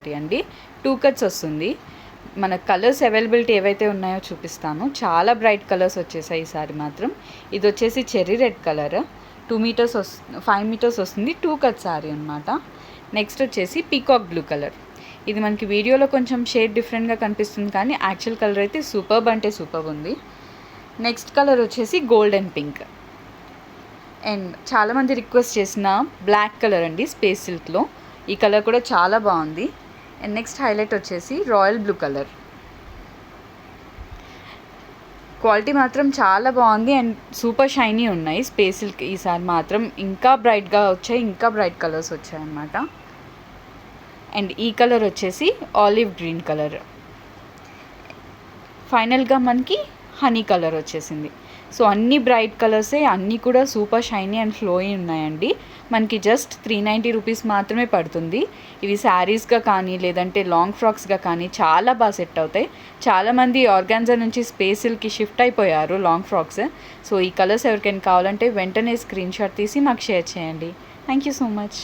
50 అండి. 2 కట్స్ వస్తుంది. మన కలర్స్ అవైలబిలిటీ ఏవైతే ఉన్నాయో చూపిస్తాను. చాలా బ్రైట్ కలర్స్ వచ్చేసాయి ఈసారి మాత్రం. ఇది వచ్చేసి cherry red colour, 2 metres 5 metres వస్తుంది. 2 కట్ శారీ అనమాట. నెక్స్ట్ వచ్చేసి పీకాక్ బ్లూ కలర్. ఇది మనకి వీడియోలో కొంచెం షేడ్ డిఫరెంట్గా కనిపిస్తుంది, కానీ యాక్చువల్ కలర్ అయితే సూపర్బ్ అంటే సూపర్బ్ ఉంది. నెక్స్ట్ కలర్ వచ్చేసి గోల్డెన్ పింక్. అండ్ చాలామంది రిక్వెస్ట్ చేసిన బ్లాక్ కలర్ అండి, స్పేస్ సిల్క్లో. ఈ కలర్ కూడా చాలా బాగుంది. అండ్ నెక్స్ట్ హైలైట్ వచ్చేసి రాయల్ బ్లూ కలర్. క్వాలిటీ మాత్రం చాలా బాగుంది అండ్ సూపర్ షైనీ ఉన్నాయి. స్పేస్ సిల్క్ ఈసారి మాత్రం ఇంకా బ్రైట్గా వచ్చాయి, ఇంకా బ్రైట్ కలర్స్ వచ్చాయి అన్నమాట. అండ్ ఈ కలర్ వచ్చేసి ఆలివ్ గ్రీన్ కలర్. ఫైనల్గా మనకి హనీ కలర్ వచ్చేసింది. సో అన్ని బ్రైట్ కలర్సే, అన్నీ కూడా సూపర్ షైనీ అండ్ ఫ్లోయి ఉన్నాయండి. మనకి జస్ట్ 390 రూపీస్ మాత్రమే పడుతుంది. ఇవి శారీస్గా కానీ లేదంటే లాంగ్ ఫ్రాక్స్గా కానీ చాలా బాగా సెట్ అవుతాయి. చాలామంది ఆర్గాన్జా నుంచి స్పేస్ సిల్క్కి షిఫ్ట్ అయిపోయారు లాంగ్ ఫ్రాక్స్. సో ఈ కలర్స్ ఎవరికైనా కావాలంటే వెంటనే స్క్రీన్ షాట్ తీసి మాకు షేర్ చేయండి. Thank you so much.